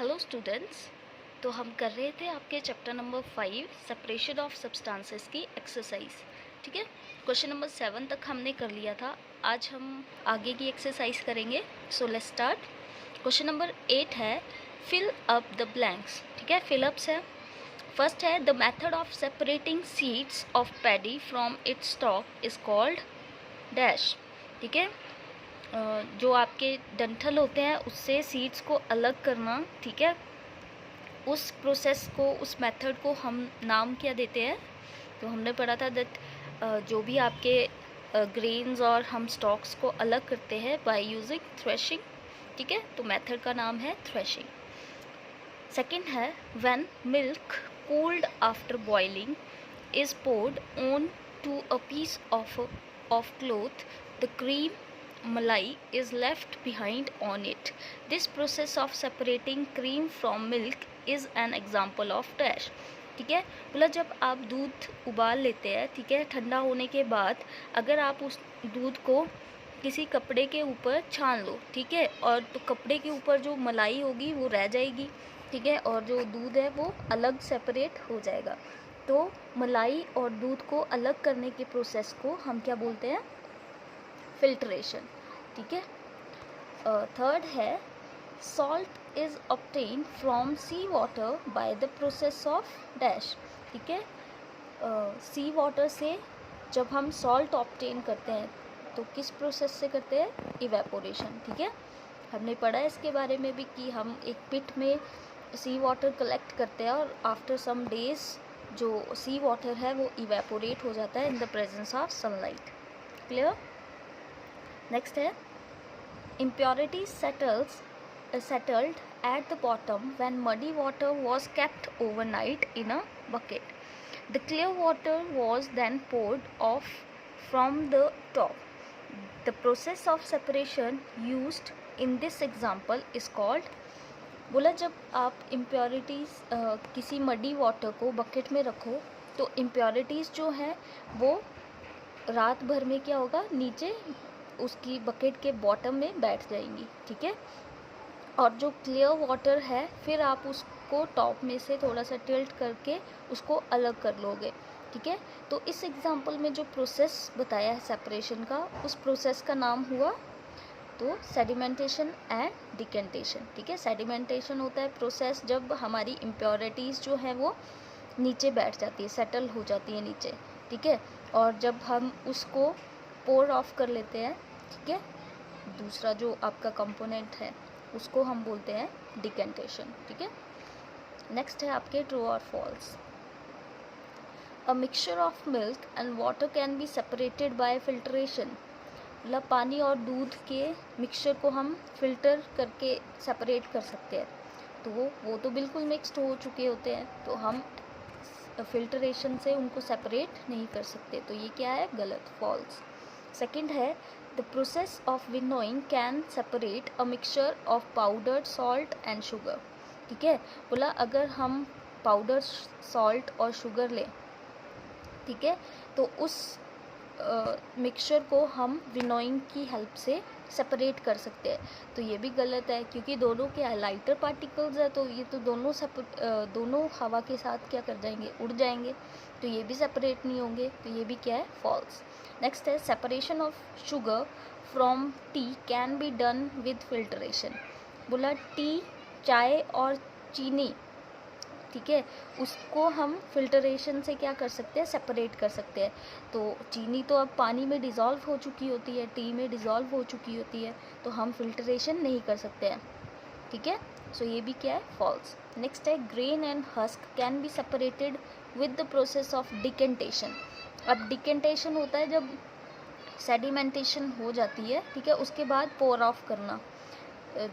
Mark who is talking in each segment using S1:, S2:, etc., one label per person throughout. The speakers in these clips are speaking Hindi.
S1: Hello students. तो हम कर रहे थे आपके chapter number 5 separation of substances की एक्सरसाइज। ठीक है, क्वेश्चन नंबर 7 तक हमने कर लिया था। आज हम आगे की एक्सरसाइज करेंगे। So let's start. Question number 8 है फिल अप द ब्लैंक्स। ठीक है, फिल अप्स है। फर्स्ट है the method of separating seeds of paddy from its stock is called dash. ठीक है, जो आपके डंठल होते हैं उससे सीड्स को अलग करना। ठीक है, उस प्रोसेस को, उस मेथड को हम नाम क्या देते हैं? तो हमने पढ़ा था दैट जो भी आपके ग्रेन्स और हम स्टॉक्स को अलग करते हैं बाय यूजिंग थ्रेशिंग। ठीक है, तो मेथड का नाम है थ्रेशिंग। सेकंड है when milk cooled after boiling is poured on to a piece of cloth, the cream malai is left behind on it. This process of separating cream from milk is an example of dash. ठीक है, मतलब जब आप दूध उबाल लेते हैं, ठीक है, ठंडा होने के बाद अगर आप उस दूध को किसी कपड़े के ऊपर छान लो, ठीक है, और तो कपड़े के ऊपर जो मलाई होगी वो रह जाएगी। ठीक है, और जो दूध है वो अलग सेपरेट हो जाएगा। तो मलाई और दूध को अलग करने के प्रोसेस को हम क्या बोलते हैं? फिल्ट्रेशन। ठीक है। थर्ड है salt is obtain from sea water by the process of dash. ठीक है, सी वाटर से जब हम सॉल्ट ऑब्टेन करते हैं तो किस प्रोसेस से करते हैं? इवेपोरेशन। ठीक है, हमने पढ़ा है इसके बारे में भी कि हम एक पिट में सी वाटर कलेक्ट करते हैं और आफ्टर सम डेज जो सी वाटर है वो इवेपोरेट हो जाता है in the presence of sunlight. Clear? Next है impurity settled at the bottom when muddy water was kept overnight in a bucket. The clear water was then poured off from the top. The process of separation used in this example is called। बोला जब आप इम्प्योरिटीज़ किसी मडी वाटर को बकेट में रखो तो इम्प्योरिटीज़ जो हैं वो रात भर में क्या होगा? नीचे उसकी बकेट के बॉटम में बैठ जाएंगी। ठीक है, और जो क्लियर वाटर है फिर आप उसको टॉप में से थोड़ा सा टिल्ट करके उसको अलग कर लोगे। ठीक है, तो इस एग्जांपल में जो प्रोसेस बताया है सेपरेशन का, उस प्रोसेस का नाम हुआ तो सेडिमेंटेशन एंड डिकेंटेशन। ठीक है, सेडिमेंटेशन होता है प्रोसेस जब हमारी इम्प्योरिटीज़ जो है वो नीचे बैठ जाती है, सेटल हो जाती है नीचे। ठीक है, और जब हम उसको पोर ऑफ कर लेते हैं, ठीक है, दूसरा जो आपका कंपोनेंट है उसको हम बोलते हैं डिकेंटेशन। ठीक है, नेक्स्ट है आपके ट्रू और false. A mixture of milk and water can be separated by filtration. मतलब पानी और दूध के मिक्सचर को हम फिल्टर करके सेपरेट कर सकते हैं। तो वो तो बिल्कुल मिक्स्ड हो चुके होते हैं, तो हम फिल्टरेशन से उनको सेपरेट नहीं कर सकते। तो ये क्या है? गलत, फॉल्स। सेकंड है the process of winnowing can separate a mixture of powdered salt and sugar. ठीक है, बोला अगर हम पाउडर सॉल्ट और शुगर लें, ठीक है, तो उस मिक्सचर को हम विनोइंग की हेल्प से सेपरेट कर सकते हैं। तो ये भी गलत है क्योंकि दोनों के लाइटर पार्टिकल्स है, तो ये तो दोनों हवा के साथ क्या कर जाएंगे? उड़ जाएंगे, तो ये भी सेपरेट नहीं होंगे। तो ये भी क्या है? फॉल्स। नेक्स्ट है separation of sugar from T can be done with filtration. बोला टी, चाय और चीनी, ठीक है, उसको हम फिल्टरेशन से क्या कर सकते हैं? सेपरेट कर सकते हैं। तो चीनी तो अब पानी में डिज़ोल्व हो चुकी होती है, टी में डिज़ोल्व हो चुकी होती है, तो हम फिल्टरेशन नहीं कर सकते हैं। ठीक है, सो ये भी क्या है? फॉल्स। नेक्स्ट है grain and husk can be separated with the process of decantation. अब डिकेंटेशन होता है जब सेडिमेंटेशन हो जाती है, ठीक है, उसके बाद पोर ऑफ करना,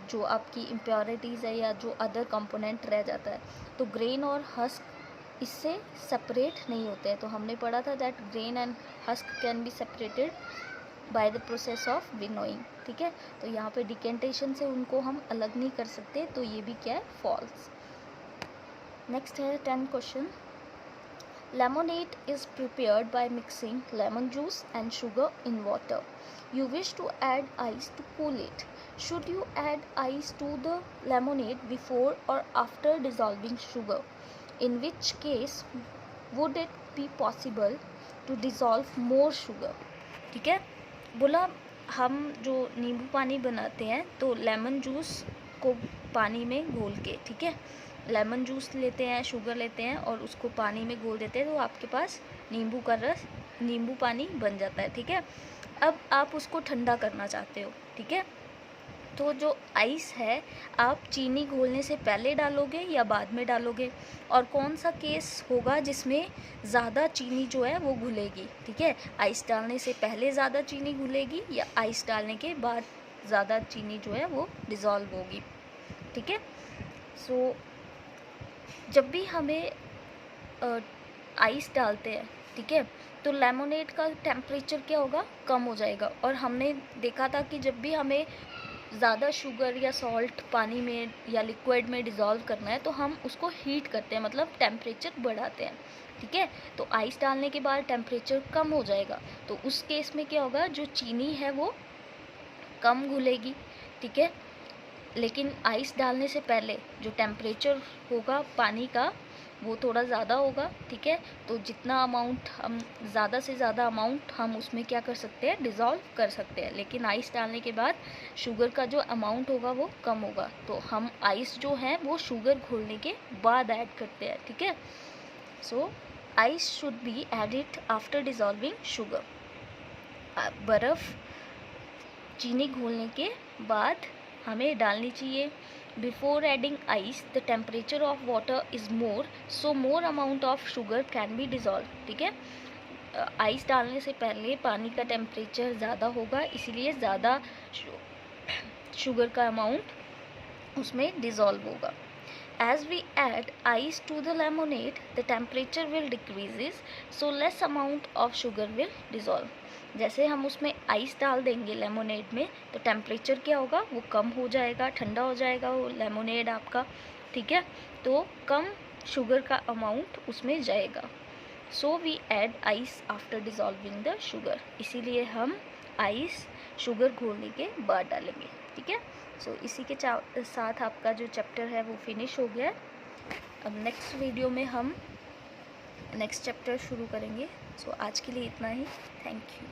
S1: जो आपकी इम्प्योरिटीज़ है या जो अदर कंपोनेंट रह जाता है। तो ग्रेन और हस्क इससे सेपरेट नहीं होते हैं। तो हमने पढ़ा था that grain and husk can be separated bye the process of winnowing. ठीक है, तो यहाँ पे डिकेंटेशन से उनको हम अलग नहीं कर सकते। तो ये भी क्या है? फॉल्स। नेक्स्ट है 10th question. Lemonade is prepared by mixing lemon juice and sugar in water. You wish to add ice to cool it. Should you add ice to the lemonade before or after dissolving sugar, in which case would it be possible to dissolve more sugar. ठीक है, बोला हम जो नींबू पानी बनाते हैं तो लेमन जूस को पानी में घोल के, ठीक है, लेमन जूस लेते हैं, शुगर लेते हैं और उसको पानी में घोल देते हैं, तो आपके पास नींबू का रस, नींबू पानी बन जाता है। ठीक है, अब आप उसको ठंडा करना चाहते हो। ठीक है, तो जो आइस है आप चीनी घोलने से पहले डालोगे या बाद में डालोगे, और कौन सा केस होगा जिसमें ज़्यादा चीनी जो है वो घुलेगी। ठीक है, आइस डालने से पहले ज़्यादा चीनी घुलेगी या आइस डालने के बाद ज़्यादा चीनी जो है वो डिज़ोल्व होगी। ठीक है, सो जब भी हमें आइस डालते हैं, ठीक है, तो लेमोनेड का टेम्परेचर क्या होगा, कम हो जाएगा। और हमने देखा था कि जब भी हमें ज़्यादा शुगर या सॉल्ट पानी में या लिक्विड में डिज़ोल्व करना है तो हम उसको हीट करते हैं, मतलब टेम्परेचर बढ़ाते हैं। ठीक है, तो आइस डालने के बाद टेम्परेचर कम हो जाएगा, तो उस केस में क्या होगा, जो चीनी है वो कम घुलेगी। ठीक है, लेकिन आइस डालने से पहले जो टेम्परेचर होगा पानी का वो थोड़ा ज़्यादा होगा। ठीक है, तो जितना अमाउंट हम ज़्यादा से ज़्यादा अमाउंट हम उसमें क्या कर सकते हैं, डिज़ोल्व कर सकते हैं। लेकिन आइस डालने के बाद शुगर का जो अमाउंट होगा वो कम होगा, तो हम आइस जो है वो शुगर घोलने के बाद ऐड करते हैं। ठीक है, so ice should be added after dissolving sugar. बर्फ़ चीनी घोलने के बाद हमें डालनी चाहिए। Before adding ice the temperature of water is more, so more amount of sugar can be dissolve. ठीक है, आइस डालने से पहले पानी का टेम्परेचर ज़्यादा होगा, इसीलिए ज़्यादा शुगर का अमाउंट उसमें डिज़ोल्व होगा। As we add ice to the lemonade, the temperature will decreases, so less amount of sugar will dissolve. जैसे हम उसमें आइस डाल देंगे लेमोनेड में तो टेम्परेचर क्या होगा, वो कम हो जाएगा, ठंडा हो जाएगा वो लेमोनेड आपका। ठीक है, तो कम शुगर का अमाउंट उसमें जाएगा। So we add ice after dissolving the sugar, इसीलिए हम आइस शुगर घोलने के बाद डालेंगे। ठीक है, सो इसी के साथ आपका जो चैप्टर है वो फिनिश हो गया है। अब नेक्स्ट वीडियो में हम नेक्स्ट चैप्टर शुरू करेंगे। सो आज के लिए इतना ही। Thank you.